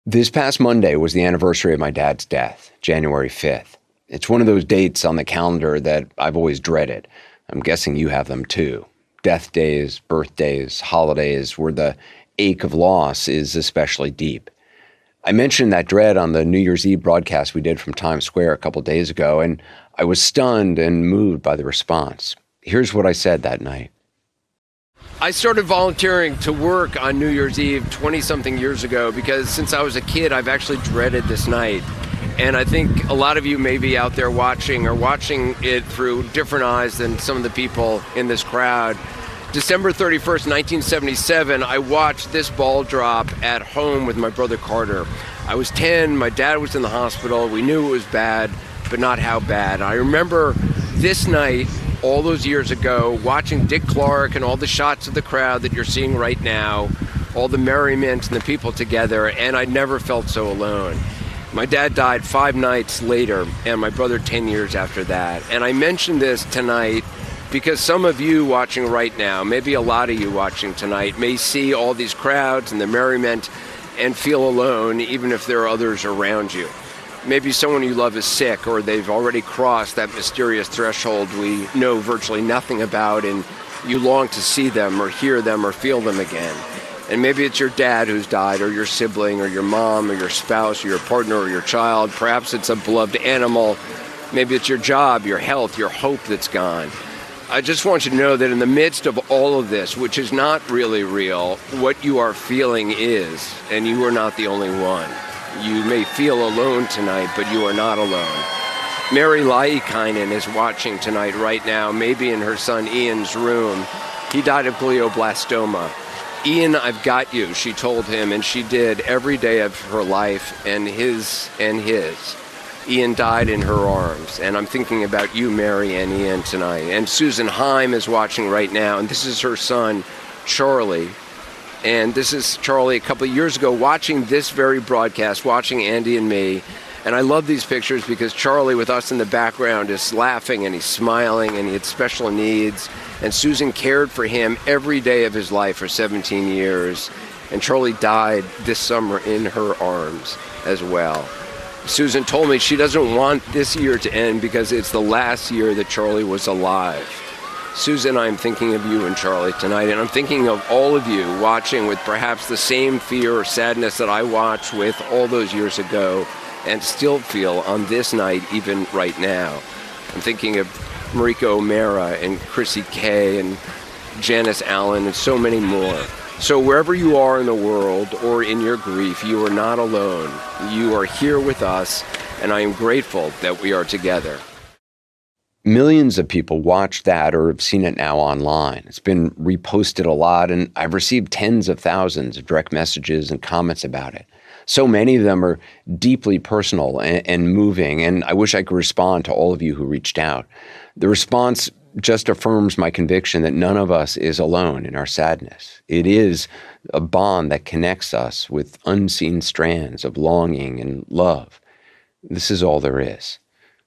This past Monday was the anniversary of my dad's death, January 5th. It's one of those dates on the calendar that I've always dreaded. I'm guessing you have them too. Death days, birthdays, holidays, where the ache of loss is especially deep. I mentioned that dread on the New Year's Eve broadcast we did from Times Square a couple days ago, and I was stunned and moved by the response. Here's what I said that night. I started volunteering to work on New Year's Eve 20-something years ago because since I was a kid, I've actually dreaded this night. And I think a lot of you may be out there watching it through different eyes than some of the people in this crowd. December 31st, 1977, I watched this ball drop at home with my brother Carter. I was 10, my dad was in the hospital. We knew it was bad, but not how bad. I remember this night, all those years ago, watching Dick Clark and all the shots of the crowd that you're seeing right now, all the merriment and the people together, and I never felt so alone. My dad died 5 nights later, and my brother 10 years after that. And I mention this tonight because some of you watching right now, maybe a lot of you watching tonight, may see all these crowds and the merriment and feel alone, even if there are others around you. Maybe someone you love is sick, or they've already crossed that mysterious threshold we know virtually nothing about, and you long to see them or hear them or feel them again. And maybe it's your dad who's died, or your sibling, or your mom, or your spouse, or your partner, or your child. Perhaps it's a beloved animal. Maybe it's your job, your health, your hope that's gone. I just want you to know that in the midst of all of this, which is not really real, what you are feeling is, and you are not the only one. You may feel alone tonight, but you are not alone. Mary Laikainen is watching tonight right now, maybe in her son Ian's room. He died of glioblastoma. Ian, I've got you, she told him, and she did every day of her life and his. Ian died in her arms, and I'm thinking about you, Mary, and Ian tonight. And Susan Heim is watching right now, and this is her son, Charlie. And this is Charlie a couple of years ago watching this very broadcast, watching Andy and me. And I love these pictures because Charlie, with us in the background, is laughing and he's smiling and he had special needs. And Susan cared for him every day of his life for 17 years. And Charlie died this summer in her arms as well. Susan told me she doesn't want this year to end because it's the last year that Charlie was alive. Susan, I'm thinking of you and Charlie tonight, and I'm thinking of all of you watching with perhaps the same fear or sadness that I watched with all those years ago and still feel on this night, even right now. I'm thinking of Marika O'Mara and Chrissy Kay and Janice Allen and so many more. So wherever you are in the world or in your grief, you are not alone. You are here with us, and I am grateful that we are together. Millions of people watched that or have seen it now online. It's been reposted a lot, and I've received tens of thousands of direct messages and comments about it. So many of them are deeply personal and moving, and I wish I could respond to all of you who reached out. The response just affirms my conviction that none of us is alone in our sadness. It is a bond that connects us with unseen strands of longing and love. This is all there is.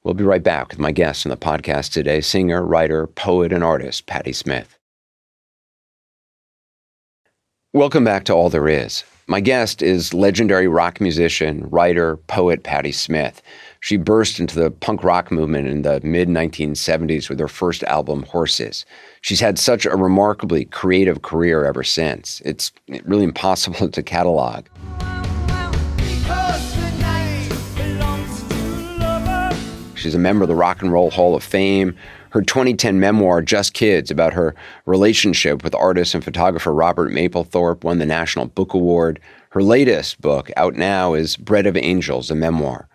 We'll be right back with my guest on the podcast today, singer, writer, poet, and artist, Patti Smith. Welcome back to All There Is. My guest is legendary rock musician, writer, poet, Patti Smith. She burst into the punk rock movement in the mid-1970s with her first album, Horses. She's had such a remarkably creative career ever since. It's really impossible to catalog. She's a member of the Rock and Roll Hall of Fame. Her 2010 memoir, Just Kids, about her relationship with artist and photographer Robert Mapplethorpe, won the National Book Award. Her latest book, out now, is Bread of Angels, a memoir.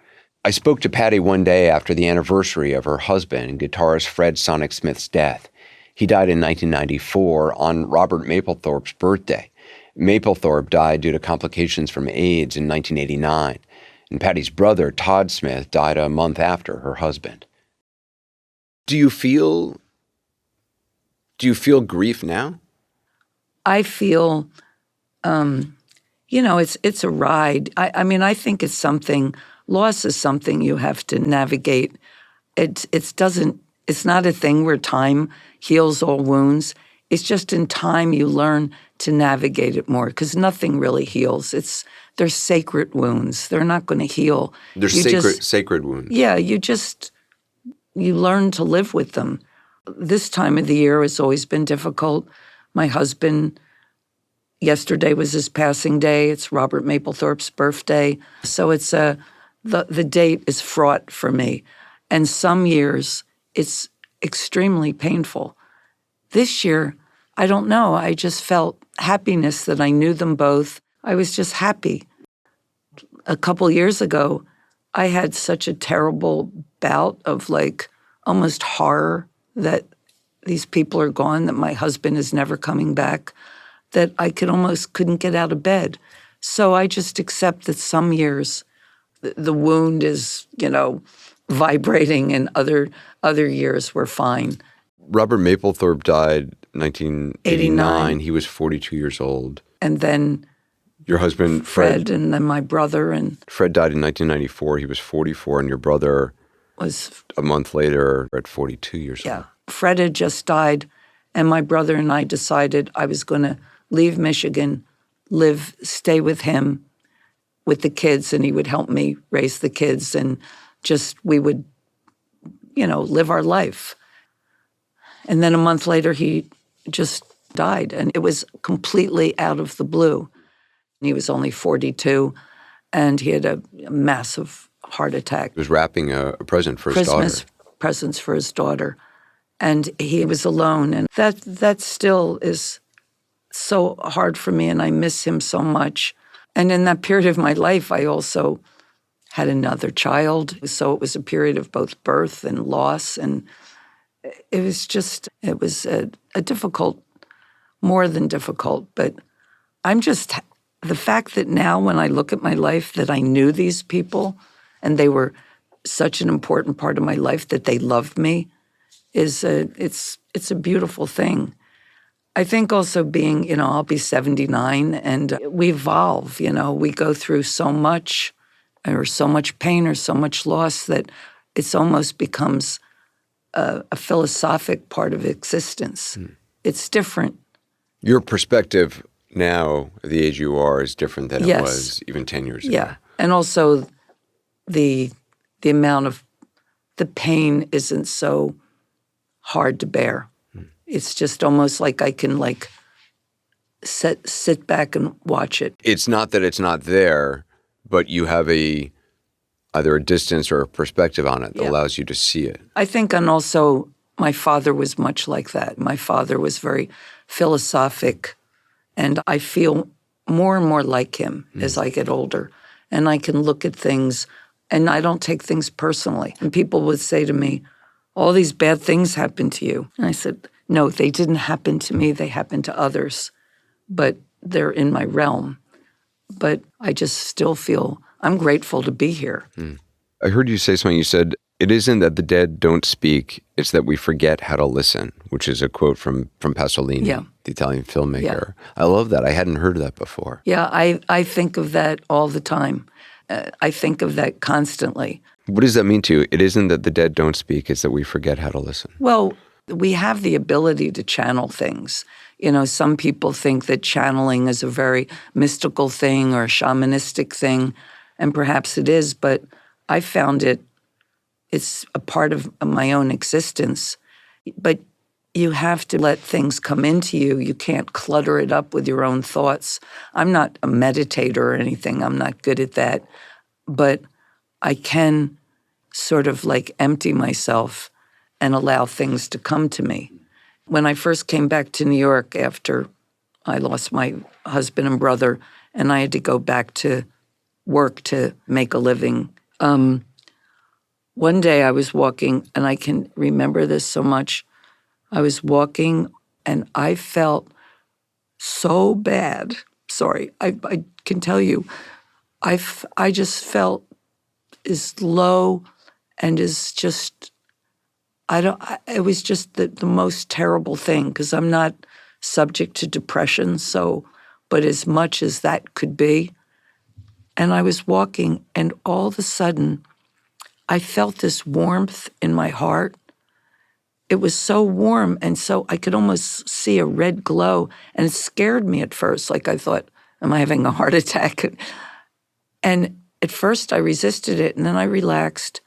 I spoke to Patti one day after the anniversary of her husband, guitarist Fred Sonic Smith's death. He died in 1994 on Robert Mapplethorpe's birthday. Mapplethorpe died due to complications from AIDS in 1989. And Patti's brother, Todd Smith, died a month after her husband. Do you feel grief now? I feel, it's a ride. I think it's something, loss is something you have to navigate. It's not a thing where time heals all wounds. It's just in time you learn to navigate it more because nothing really heals. They're sacred wounds. They're not going to heal. They're sacred wounds. Yeah, you learn to live with them. This time of the year has always been difficult. My husband, yesterday was his passing day. It's Robert Mapplethorpe's birthday. So the date is fraught for me. And some years it's extremely painful. This year, I don't know. I just felt happiness that I knew them both. I was just happy. A couple years ago, I had such a terrible bout of like almost horror that these people are gone, that my husband is never coming back, that I couldn't get out of bed. So I just accept that some years the wound is, vibrating, and other years we're fine. Robert Mapplethorpe died 1989. He was 42 years old. And then your husband, Fred, and then my brother. And Fred died in 1994. He was 44, and your brother was a month later at 42 years old. Yeah. Fred had just died, and my brother and I decided I was going to leave Michigan, stay with him, with the kids, and he would help me raise the kids, and we would, live our life. And then a month later, he just died, and it was completely out of the blue. He was only 42, and he had a massive heart attack. He was wrapping a present for his daughter. Christmas presents for his daughter, and he was alone, and that still is so hard for me, and I miss him so much. And in that period of my life, I also had another child, so it was a period of both birth and loss, and it was a difficult, more than difficult, but the fact that now when I look at my life that I knew these people and they were such an important part of my life, that they loved me, it's a beautiful thing. I think also being, I'll be 79 and we evolve, we go through so much pain or so much loss that it's almost becomes a philosophic part of existence. It's different. Your perspective now, at the age you are, is different than Yes. it was even 10 years ago. Yeah, and also the amount of the pain isn't so hard to bear. It's just almost like I can sit back and watch it. It's not that it's not there, but you have either a distance or a perspective on it that allows you to see it. I think, and also my father was much like that. My father was very philosophic, and I feel more and more like him as I get older. And I can look at things, and I don't take things personally. And people would say to me, all these bad things happened to you. And I said, no, they didn't happen to me. They happened to others, but they're in my realm. But I just still feel I'm grateful to be here. I heard you say something. You said, it isn't that the dead don't speak, it's that we forget how to listen, which is a quote from Pasolini, the Italian filmmaker. Yeah. I love that. I hadn't heard that before. Yeah, I think of that all the time. I think of that constantly. What does that mean to you? It isn't that the dead don't speak, it's that we forget how to listen. Well, we have the ability to channel things. Some people think that channeling is a very mystical thing or a shamanistic thing, and perhaps it is, but I found it's a part of my own existence. But you have to let things come into you. You can't clutter it up with your own thoughts. I'm not a meditator or anything. I'm not good at that. But I can sort of empty myself and allow things to come to me. When I first came back to New York after I lost my husband and brother, and I had to go back to work to make a living, one day I was walking, and I can remember this so much. I was walking, and I felt so bad. Sorry, I can tell you, I just felt as low and as just, it was just the most terrible thing, because I'm not subject to depression, but as much as that could be. And I was walking, and all of a sudden, I felt this warmth in my heart. it was so warm, and so I could almost see a red glow, and it scared me at first. Like I thought, am I having a heart attack? And at first I resisted it, and then I relaxed,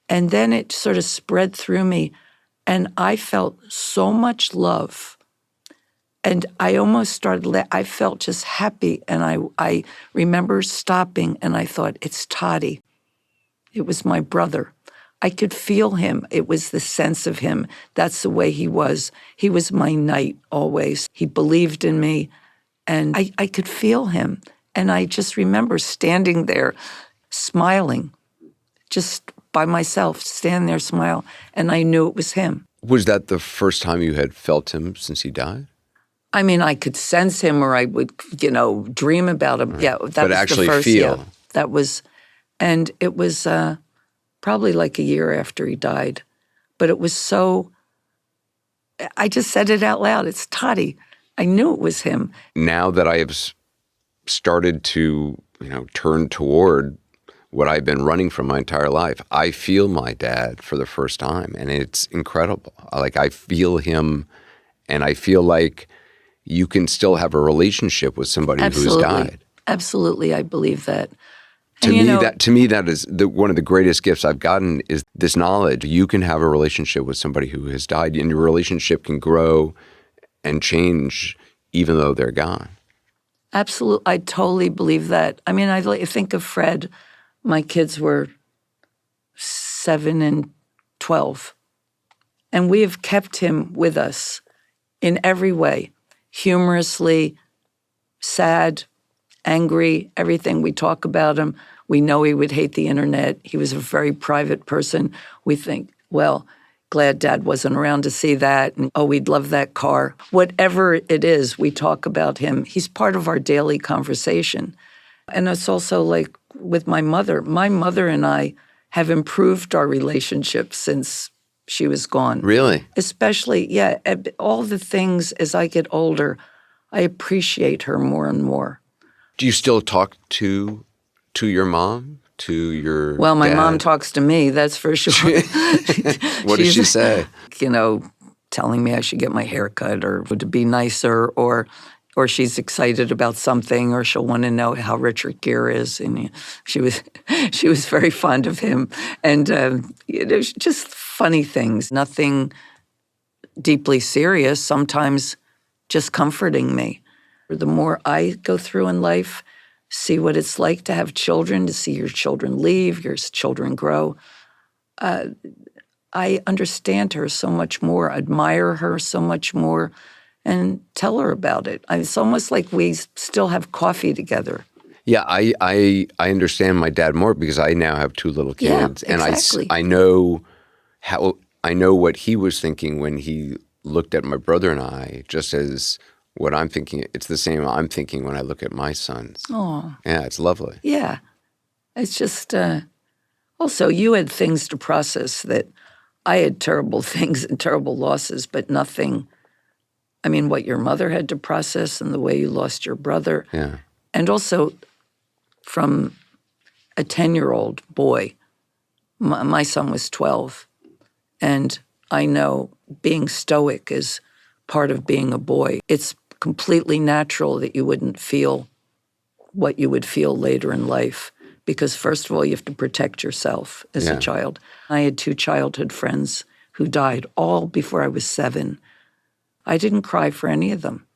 and then it sort of spread through me, and I felt so much love. And I almost started, I felt just happy, and I remember stopping, and I thought, it's Toddy. It was my brother. I could feel him. It was the sense of him. That's the way he was. He was my knight always. He believed in me, and I could feel him. And I just remember standing there, smiling, just by myself, stand there, smile, and I knew it was him. Was that the first time you had felt him since he died? I mean, I could sense him, or I would, dream about him. Right. Yeah, that but was actually the first. Feel. Yeah, that was, and it was probably like a year after he died. But it was so. I just said it out loud. It's Toddy. I knew it was him. Now that I have started to, turn toward what I've been running from my entire life, I feel my dad for the first time, and it's incredible. Like, I feel him, and I feel like you can still have a relationship with somebody who's died. Absolutely, I believe that. To me, that is one of the greatest gifts I've gotten, is this knowledge. You can have a relationship with somebody who has died, and your relationship can grow and change even though they're gone. Absolutely, I totally believe that. I mean, I think of Fred. My kids were 7 and 12, and we have kept him with us in every way. Humorously, sad, angry, everything. We talk about him. We know he would hate the internet. He was a very private person. We think, well, glad Dad wasn't around to see that. And, oh, we'd love that car. Whatever it is, we talk about him. He's part of our daily conversation. And it's also like with my mother. My mother and I have improved our relationship since she was gone. Really? Especially, yeah, all the things as I get older, I appreciate her more and more. Do you still talk to your mom, to your Well, my dad? mom talks to me, that's for sure. What does she say? Telling me I should get my hair cut or to be nicer, or she's excited about something, or she'll want to know how Richard Gere is. And she was very fond of him. And just funny things, nothing deeply serious, sometimes just comforting me. The more I go through in life, see what it's like to have children, to see your children leave, your children grow, I understand her so much more, admire her so much more, and tell her about it. It's almost like we still have coffee together. Yeah, I understand my dad more because I now have 2 little kids, yeah, exactly. And I know what he was thinking when he looked at my brother and I, just as what I'm thinking. It's the same I'm thinking when I look at my sons. Oh, yeah, it's lovely. Yeah, it's just also you had things to process that I had terrible things and terrible losses, but nothing. I mean, what your mother had to process and the way you lost your brother, yeah, and also from a 10-year-old boy. My son was 12, and I know being stoic is part of being a boy. It's completely natural that you wouldn't feel what you would feel later in life because, first of all, you have to protect yourself as a child. I had 2 childhood friends who died all before I was 7. I didn't cry for any of them.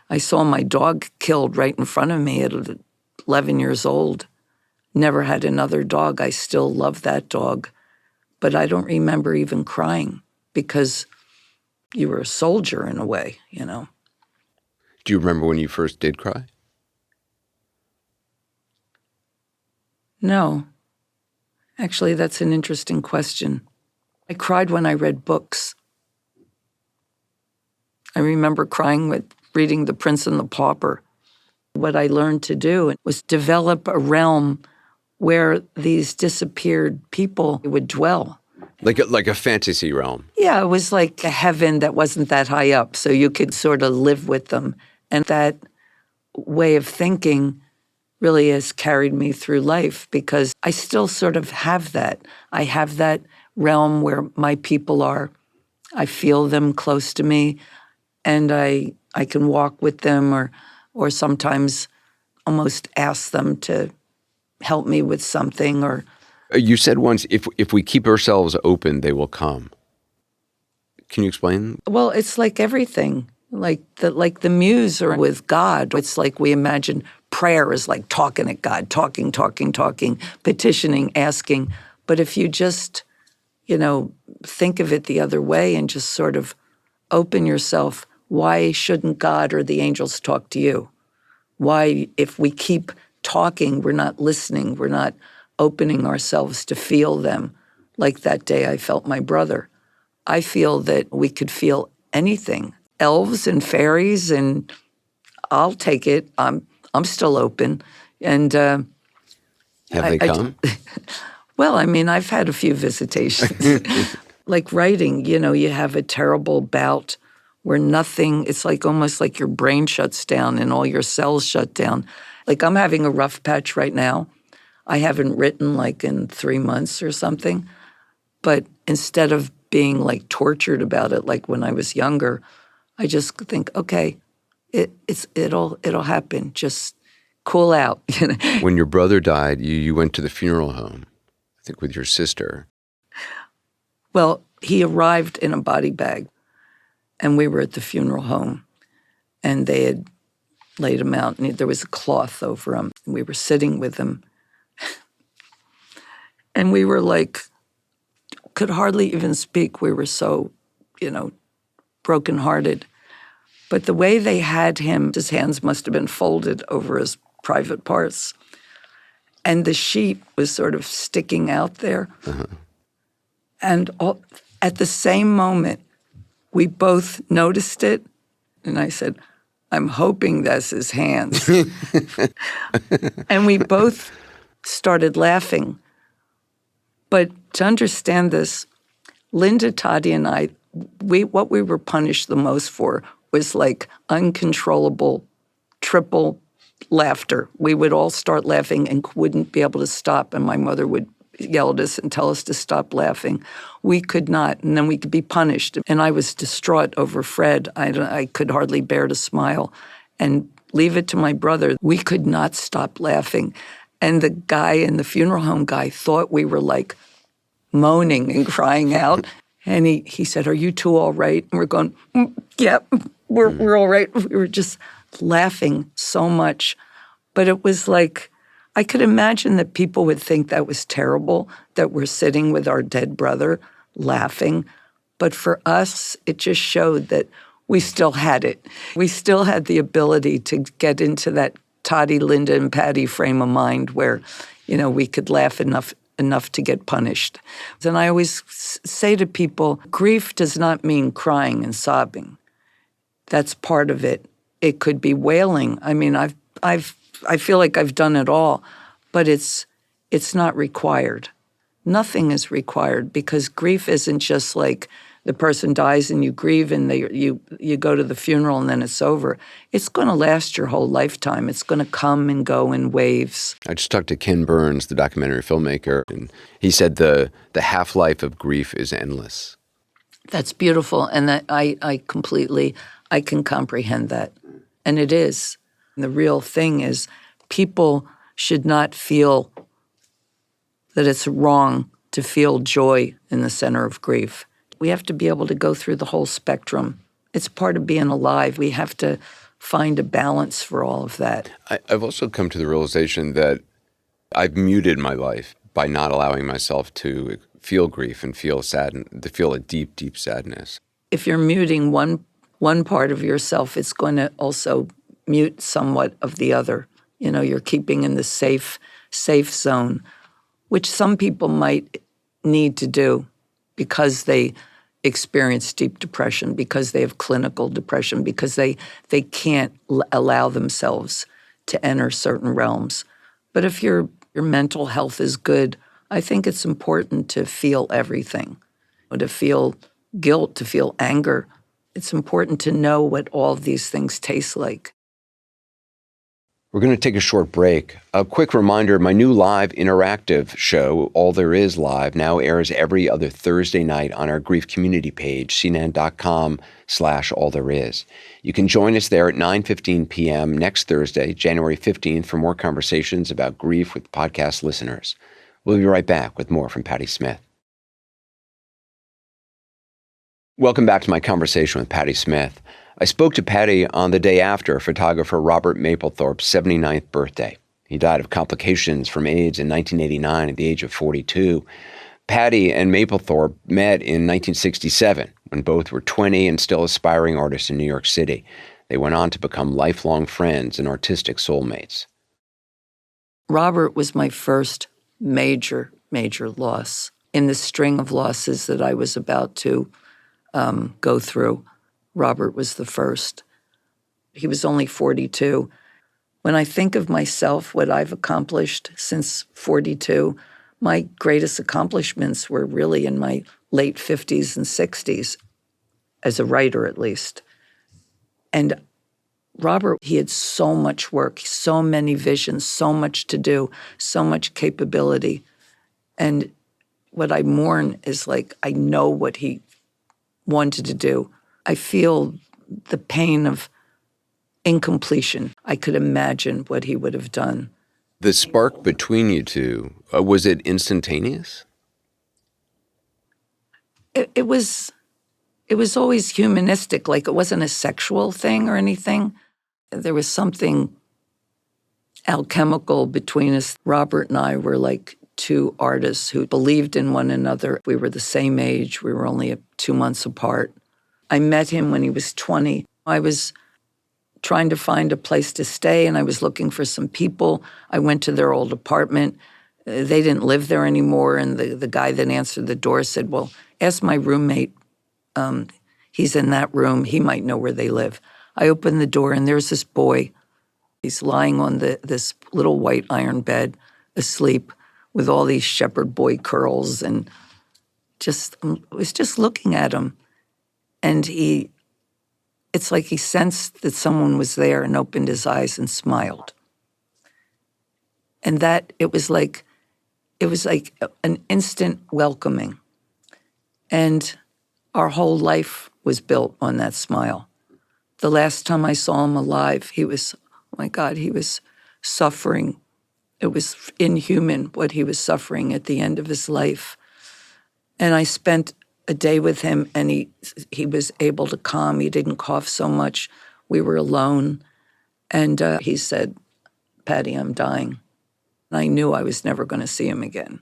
I saw my dog killed right in front of me at 11 years old. Never had another dog. I still love that dog. But I don't remember even crying because you were a soldier in a way, Do you remember when you first did cry? No. Actually, that's an interesting question. I cried when I read books. I remember crying with reading The Prince and the Pauper. What I learned to do was develop a realm where these disappeared people would dwell. Like a fantasy realm. Yeah, it was like a heaven that wasn't that high up, so you could sort of live with them. And that way of thinking really has carried me through life because I still sort of have that. I have that realm where my people are, I feel them close to me, and I can walk with them or sometimes almost ask them to help me with something or You said once, if we keep ourselves open, they will come. Can you explain? well, it's like everything. Like the muse or with God. It's like we imagine prayer is like talking at God, talking, talking, talking, petitioning, asking. But if you just, think of it the other way and just sort of open yourself, why shouldn't God or the angels talk to you? Why, if we keep talking, we're not listening, we're not opening ourselves to feel them. Like that day I felt my brother. I feel that we could feel anything. Elves and fairies, and I'll take it. I'm still open. And Have they come? well, I mean, I've had a few visitations. Like writing, you have a terrible bout where nothing, it's like almost like your brain shuts down and all your cells shut down. Like I'm having a rough patch right now. I haven't written like in 3 months or something. But instead of being like tortured about it like when I was younger, I just think, okay, it'll happen. Just cool out. When your brother died, you went to the funeral home, I think with your sister. Well, he arrived in a body bag, and we were at the funeral home, and they had laid him out, and there was a cloth over him. And we were sitting with him, and we were like, could hardly even speak. We were so, brokenhearted. But the way they had him, his hands must have been folded over his private parts, and the sheet was sort of sticking out there. Uh-huh. And at the same moment, we both noticed it, and I said, I'm hoping that's his hands. And we both started laughing. But to understand this, Linda, Toddy, and I, what we were punished the most for was like uncontrollable triple laughter. We would all start laughing and wouldn't be able to stop, and my mother would yell at us and tell us to stop laughing. We could not, and then we could be punished. And I was distraught over Fred. I could hardly bear to smile. And leave it to my brother. We could not stop laughing. And the guy in the funeral home guy thought we were like moaning and crying out. And he said, are you two all right? And we're going, yeah, we're all right. We were just laughing so much. But it was like, I could imagine that people would think that was terrible, that we're sitting with our dead brother laughing. But for us, it just showed that we still had it. We still had the ability to get into that Toddy, Linda, and Patty frame of mind where, we could laugh enough to get punished. And I always say to people, grief does not mean crying and sobbing. That's part of it. It could be wailing. I mean, I feel like I've done it all, but it's not required. Nothing is required because grief isn't just like the person dies and you grieve and you go to the funeral and then it's over. It's going to last your whole lifetime. It's going to come and go in waves. I just talked to Ken Burns, the documentary filmmaker, and he said the half-life of grief is endless. That's beautiful, and that I can comprehend that, and it is. And the real thing is people should not feel that it's wrong to feel joy in the center of grief. We have to be able to go through the whole spectrum. It's part of being alive. We have to find a balance for all of that. I've also come to the realization that I've muted my life by not allowing myself to feel grief and feel to feel a deep, deep sadness. If you're muting one part of yourself, it's going to also mute somewhat of the other. You're keeping in the safe zone, which some people might need to do because they experience deep depression, because they have clinical depression, because they can't allow themselves to enter certain realms. But if your mental health is good, I think it's important to feel everything, to feel guilt, to feel anger. It's important to know what all of these things taste like. We're going to take a short break. A quick reminder, my new live interactive show, All There Is Live, now airs every other Thursday night on our grief community page, cnn.com/allthereis. You can join us there at 9:15 p.m. next Thursday, January 15th, for more conversations about grief with podcast listeners. We'll be right back with more from Patti Smith. Welcome back to my conversation with Patti Smith. I spoke to Patti on the day after photographer Robert Mapplethorpe's 79th birthday. He died of complications from AIDS in 1989 at the age of 42. Patti and Mapplethorpe met in 1967 when both were 20 and still aspiring artists in New York City. They went on to become lifelong friends and artistic soulmates. Robert was my first major loss in the string of losses that I was about to go through. Robert was the first. He was only 42. When I think of myself, what I've accomplished since 42, my greatest accomplishments were really in my late 50s and 60s, as a writer at least. And Robert, he had so much work, so many visions, so much to do, so much capability. And what I mourn is I know what he wanted to do. I feel the pain of incompletion. I could imagine what he would have done. The spark between you two, was it instantaneous? It was always humanistic, it wasn't a sexual thing or anything. There was something alchemical between us. Robert and I were like two artists who believed in one another. We were the same age. We were only 2 months apart. I met him when he was 20. I was trying to find a place to stay, and I was looking for some people. I went to their old apartment. They didn't live there anymore, and the guy that answered the door said, well, ask my roommate. He's in that room. He might know where they live. I opened the door, and there's this boy. He's lying on this little white iron bed, asleep, with all these shepherd boy curls, and I was just looking at him. And it's like he sensed that someone was there and opened his eyes and smiled. And it was like an instant welcoming. And our whole life was built on that smile. The last time I saw him alive, he was suffering. It was inhuman what he was suffering at the end of his life. And I spent a day with him, and he was able to calm. He didn't cough so much. We were alone. And he said, Patti, I'm dying. And I knew I was never going to see him again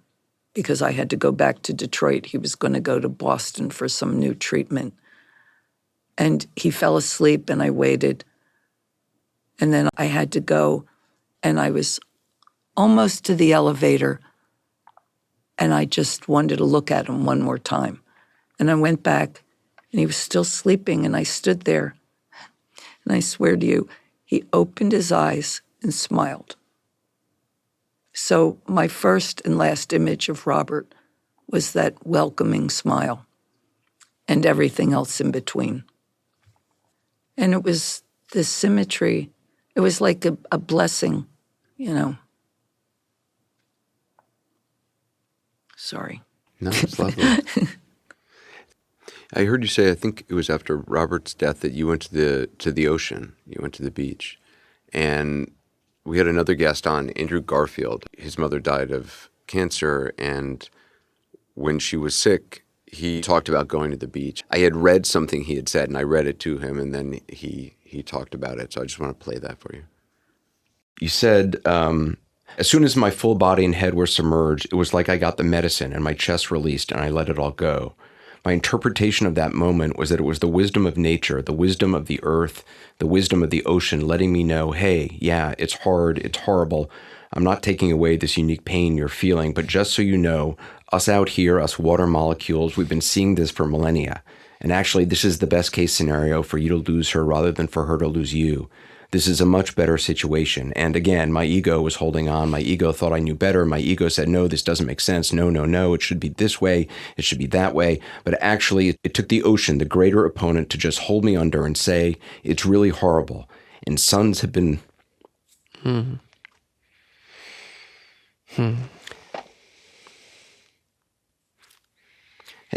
because I had to go back to Detroit. He was going to go to Boston for some new treatment. And he fell asleep, and I waited. And then I had to go, and I was almost to the elevator, and I just wanted to look at him one more time. And I went back, and he was still sleeping, and I stood there. And I swear to you, he opened his eyes and smiled. So my first and last image of Robert was that welcoming smile and everything else in between. And it was this symmetry. It was like a blessing, Sorry. No, it's lovely. I heard you say, I think it was after Robert's death, that you went to the ocean. You went to the beach. And we had another guest on, Andrew Garfield. His mother died of cancer, and when she was sick, he talked about going to the beach. I had read something he had said, and I read it to him, and then he talked about it. So I just want to play that for you. You said, as soon as my full body and head were submerged, it was like I got the medicine and my chest released and I let it all go. My interpretation of that moment was that it was the wisdom of nature, the wisdom of the earth, the wisdom of the ocean letting me know, hey, yeah, it's hard, it's horrible. I'm not taking away this unique pain you're feeling, but just so you know, us out here, us water molecules, we've been seeing this for millennia. And actually, this is the best case scenario for you to lose her rather than for her to lose you. This is a much better situation. And again, my ego was holding on. My ego thought I knew better. My ego said, no, this doesn't make sense. No, it should be this way. It should be that way. But actually, it took the ocean, the greater opponent, to just hold me under and say, it's really horrible. And sons have been And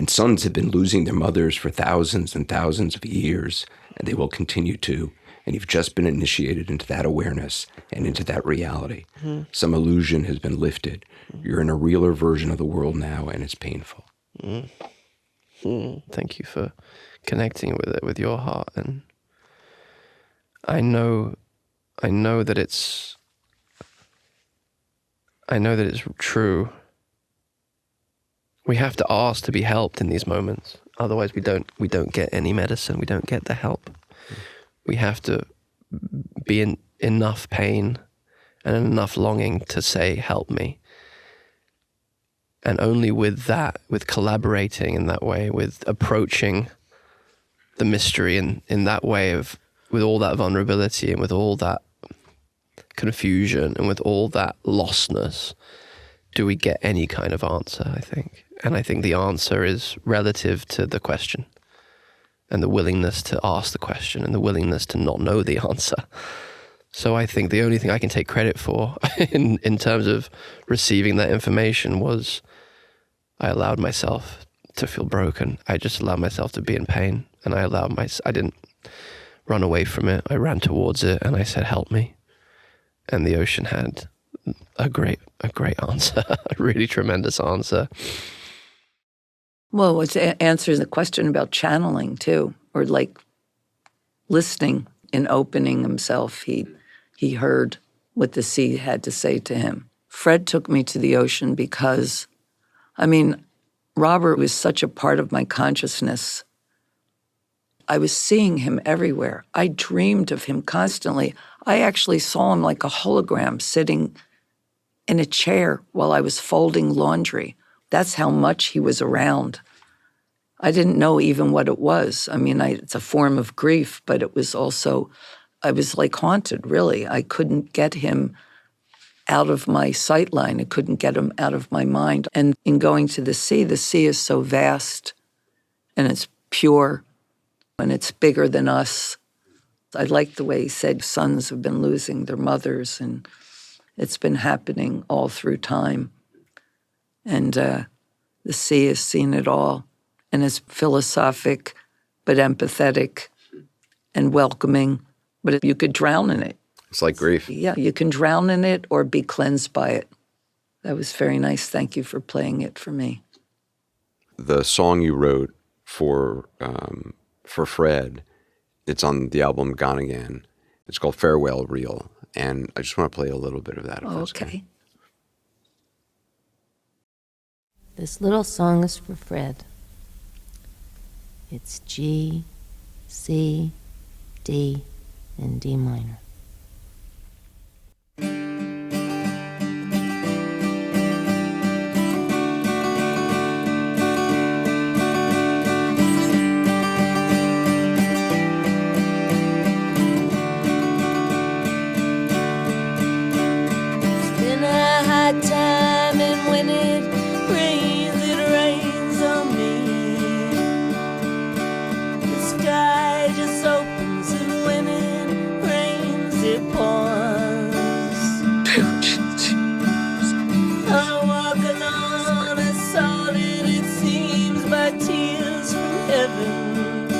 sons have been losing their mothers for thousands and thousands of years, and they will continue to. And you've just been initiated into that awareness and into that reality. Some illusion has been lifted. You're in a realer version of the world now, and it's painful. Thank you for connecting with it with your heart. And I know that it's true. We have to ask to be helped in these moments. Otherwise we don't get any medicine. We don't get the help. We have to be in enough pain and enough longing to say, help me. And only with that, with collaborating in that way, with approaching the mystery in that way with all that vulnerability and with all that confusion and with all that lostness, do we get any kind of answer, I think. And I think the answer is relative to the question and the willingness to ask the question and the willingness to not know the answer. So I think the only thing I can take credit for in terms of receiving that information was I allowed myself to feel broken. I just allowed myself to be in pain, and I didn't run away from it. I ran towards it and I said, help me. And the ocean had a great answer, a really tremendous answer. Well, it answers the question about channeling too, or like listening and opening himself. He heard what the sea had to say to him. Fred took me to the ocean because, Robert was such a part of my consciousness. I was seeing him everywhere. I dreamed of him constantly. I actually saw him like a hologram sitting in a chair while I was folding laundry. That's how much he was around. I didn't know even what it was. It's a form of grief, but it was also, I was like haunted, really. I couldn't get him out of my sight line. I couldn't get him out of my mind. And in going to the sea is so vast and it's pure and it's bigger than us. I like the way he said sons have been losing their mothers, and it's been happening all through time. And the sea has seen it all, and is philosophic, but empathetic and welcoming. But you could drown in it. It's like grief. Yeah, you can drown in it or be cleansed by it. That was very nice. Thank you for playing it for me. The song you wrote for Fred, it's on the album Gone Again. It's called Farewell Reel. And I just want to play a little bit of that. If that's Okay. This little song is for Fred. It's G, C, D, and D minor. Time, and when it rains on me. The sky just opens, and when it rains, it pours. I walk alone, assaulted, it seems, by tears from heaven.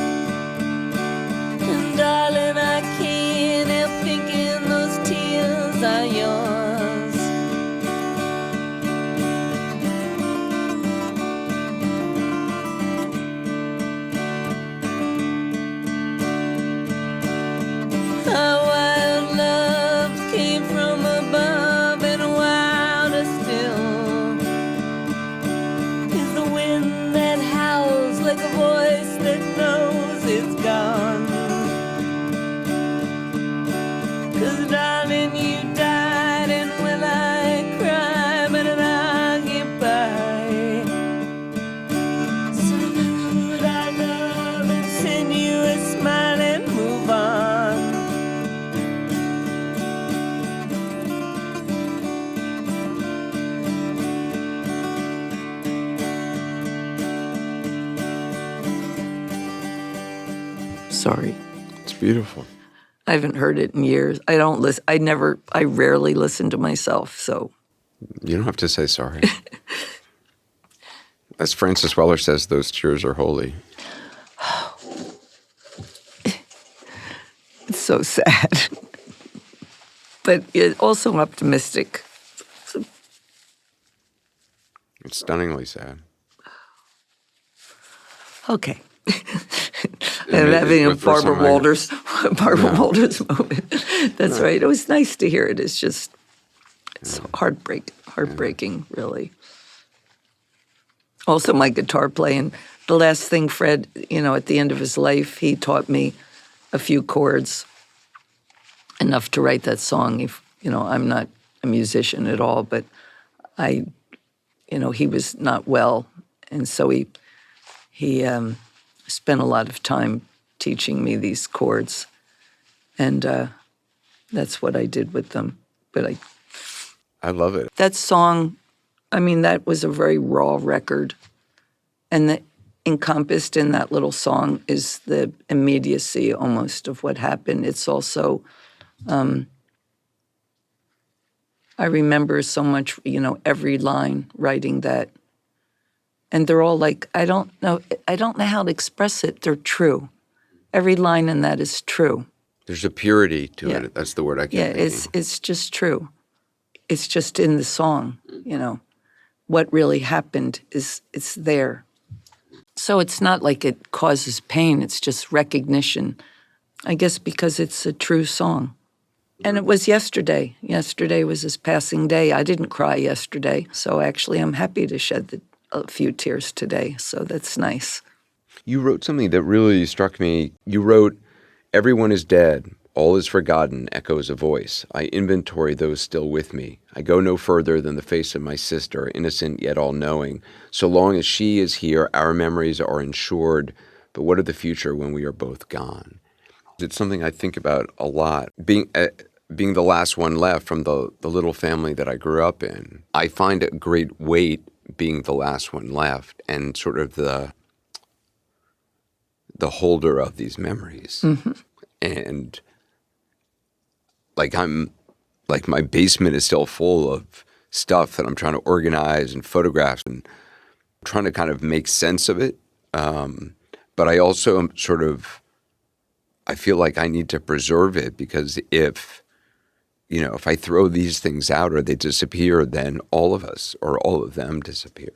And darling, I can't help thinking those tears are yours. Sorry. It's beautiful. I haven't heard it in years. I don't listen. I rarely listen to myself. So You don't have to say sorry. As Francis Weller says, those tears are holy. it's so sad, but it also optimistic. It's stunningly sad. Okay. I'm having a With some Barbara of my- Walters moment. That's right. It was nice to hear it. It's heartbreaking, really. Also, my guitar playing. The last thing Fred, at the end of his life, he taught me a few chords, enough to write that song. I'm not a musician at all, but he was not well, and so he spent a lot of time teaching me these chords, and that's what I did with them. But I love it. that song, that was a very raw record, and encompassed in that little song is the immediacy almost of what happened. It's also, I remember so much, every line writing that. And they're all like, I don't know how to express it. They're true. Every line in that is true. There's a purity to Yeah. it. That's the word I Yeah, keep it's just true. It's just in the song, What really happened it's there. So it's not like it causes pain, it's just recognition. I guess because it's a true song. And it was yesterday. Yesterday was his passing day. I didn't cry yesterday, so actually I'm happy to shed a few tears today, so that's nice. You wrote something that really struck me. You wrote, "Everyone is dead. All is forgotten, echoes a voice. I inventory those still with me. I go no further than the face of my sister, innocent yet all-knowing. So long as she is here, our memories are insured. But what of the future when we are both gone?" It's something I think about a lot. Being the last one left from the little family that I grew up in, I find a great weight being the last one left and sort of the holder of these memories. Mm-hmm. And my basement is still full of stuff that I'm trying to organize and photographs and trying to kind of make sense of it. But I also am I feel like I need to preserve it, because if I throw these things out or they disappear, then all of us or all of them disappear.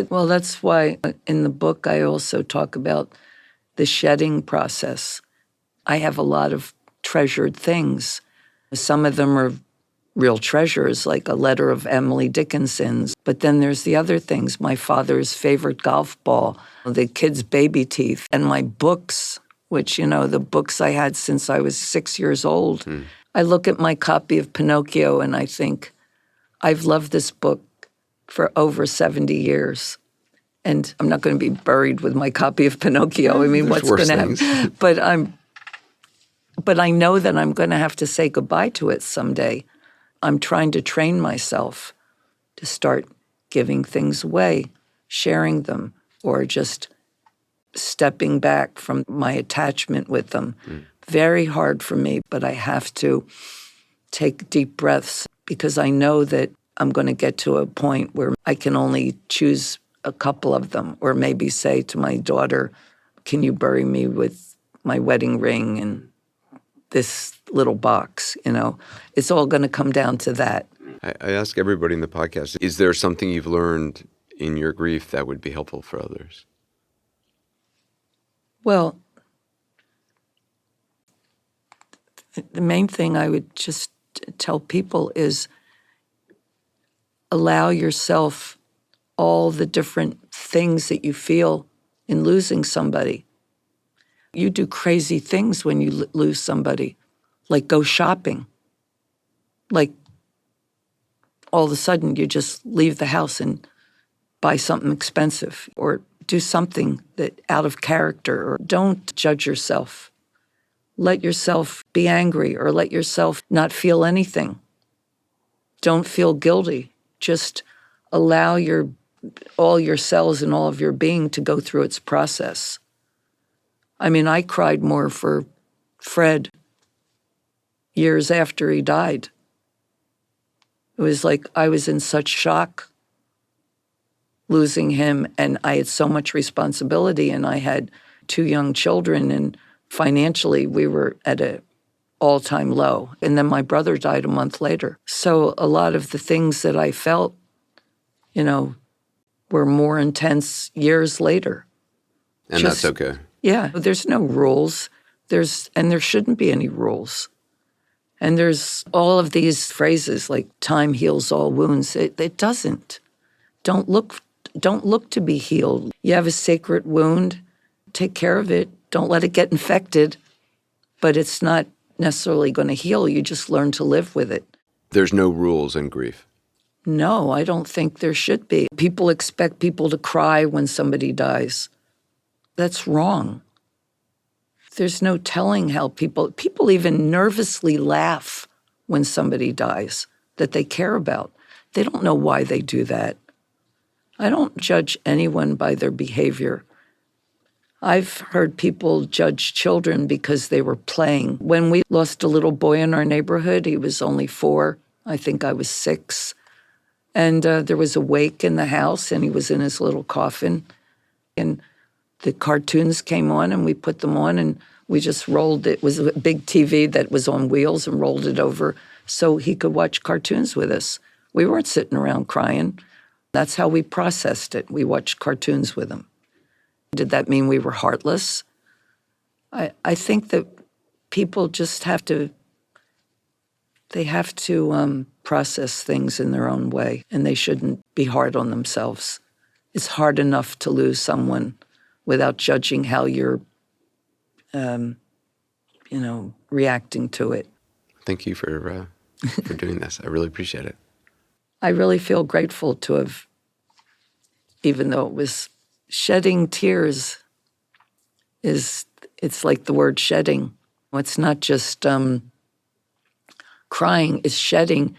Well, that's why in the book I also talk about the shedding process. I have a lot of treasured things. Some of them are real treasures, like a letter of Emily Dickinson's. But then there's the other things, my father's favorite golf ball, the kids' baby teeth, and my books, which, the books I had since I was 6 years old. I look at my copy of Pinocchio and I think, I've loved this book for over 70 years. And I'm not going to be buried with my copy of Pinocchio. There's What's worse going to happen? But I know that I'm going to have to say goodbye to it someday. I'm trying to train myself to start giving things away, sharing them, or just stepping back from my attachment with them. Very hard for me, but I have to take deep breaths, because I know that I'm going to get to a point where I can only choose a couple of them, or maybe say to my daughter, can you bury me with my wedding ring and this little box? It's all going to come down to that. I ask everybody in the podcast, is there something you've learned in your grief that would be helpful for others? Well, the main thing I would just tell people is allow yourself all the different things that you feel in losing somebody. You do crazy things when you lose somebody, like go shopping. Like all of a sudden you just leave the house and buy something expensive, or do something that out of character, or don't judge yourself. Let yourself be angry, or let yourself not feel anything. Don't feel guilty. Just allow all your cells and all of your being to go through its process. I cried more for Fred years after he died. It was like I was in such shock losing him, and I had so much responsibility, and I had 2 young children, and financially we were at an all-time low. And then my brother died a month later. So a lot of the things that I felt, were more intense years later. And Just- that's okay. Yeah, there's no rules. And there shouldn't be any rules. And there's all of these phrases like time heals all wounds. It doesn't. Don't look to be healed. You have a sacred wound, take care of it. Don't let it get infected. But it's not necessarily going to heal. You just learn to live with it. There's no rules in grief. No, I don't think there should be. People expect people to cry when somebody dies. That's wrong. There's no telling how people even nervously laugh when somebody dies that they care about. They don't know why they do that. I don't judge anyone by their behavior. I've heard people judge children because they were playing. When we lost a little boy in our neighborhood, he was only 4. I think I was 6. And there was a wake in the house, and he was in his little coffin. And the cartoons came on, and we put them on, and we just rolled it. It was a big TV that was on wheels and rolled it over so he could watch cartoons with us. We weren't sitting around crying. That's how we processed it. We watched cartoons with him. Did that mean we were heartless? I think that people just have to process things in their own way, and they shouldn't be hard on themselves. It's hard enough to lose someone without judging how you're, reacting to it. Thank you for doing this. I really appreciate it. I really feel grateful to have, even though it was shedding tears, it's like the word shedding. It's not just crying, it's shedding.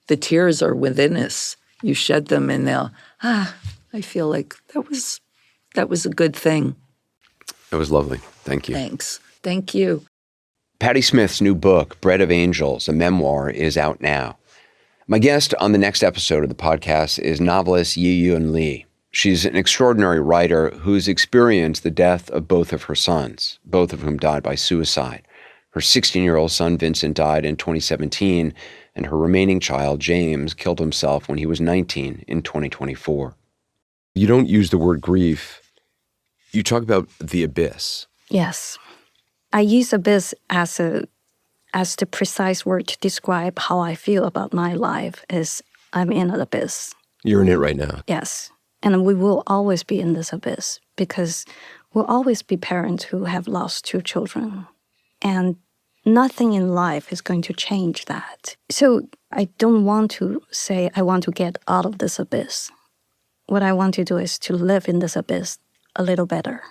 The tears are within us. You shed them, and now, I feel like that was a good thing. It was lovely. Thank you. Thanks. Thank you. Patti Smith's new book, Bread of Angels, a memoir, is out now. My guest on the next episode of the podcast is novelist Yi-Yun Lee. She's an extraordinary writer who's experienced the death of both of her sons, both of whom died by suicide. Her 16-year-old son, Vincent, died in 2017, and her remaining child, James, killed himself when he was 19 in 2024. You don't use the word grief. You talk about the abyss. Yes. I use abyss as the precise word to describe how I feel about my life is I'm in an abyss. You're in it right now. Yes. And we will always be in this abyss because we'll always be parents who have lost 2 children. And nothing in life is going to change that. So I don't want to say I want to get out of this abyss. What I want to do is to live in this abyss a little better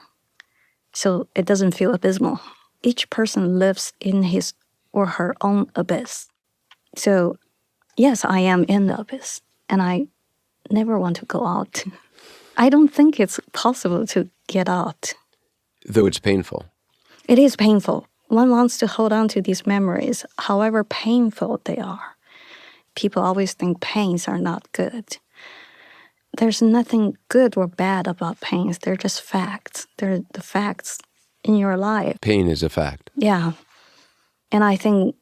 so it doesn't feel abysmal. Each person lives in his or her own abyss. So yes, I am in the abyss and I never want to go out. I don't think it's possible to get out. Though it's painful. It is painful. One wants to hold on to these memories, however painful they are. People always think pains are not good. There's nothing good or bad about pains. They're just facts. They're the facts in your life. Pain is a fact. Yeah. And I think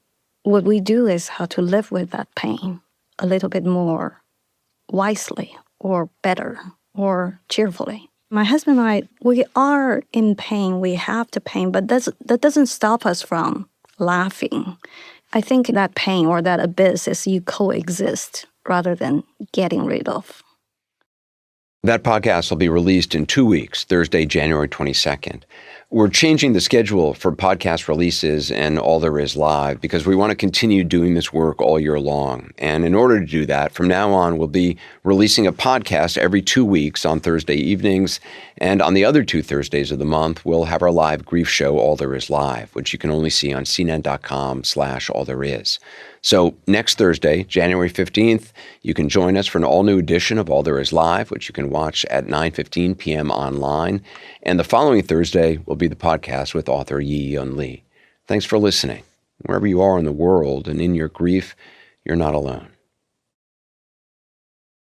what we do is how to live with that pain a little bit more wisely or better or cheerfully. My husband and I, we are in pain. We have the pain, but that doesn't stop us from laughing. I think that pain or that abyss is you coexist rather than getting rid of. That podcast will be released in 2 weeks, Thursday, January 22nd. We're changing the schedule for podcast releases and All There Is Live because we want to continue doing this work all year long. And in order to do that, from now on, we'll be releasing a podcast every 2 weeks on Thursday evenings. And on the other 2 Thursdays of the month, we'll have our live grief show, All There Is Live, which you can only see on cnn.com/allthereis. So next Thursday, January 15th, you can join us for an all-new edition of All There Is Live, which you can watch at 9:15 p.m. online. And the following Thursday will be the podcast with author Yi-Yun Lee. Thanks for listening. Wherever you are in the world and in your grief, you're not alone.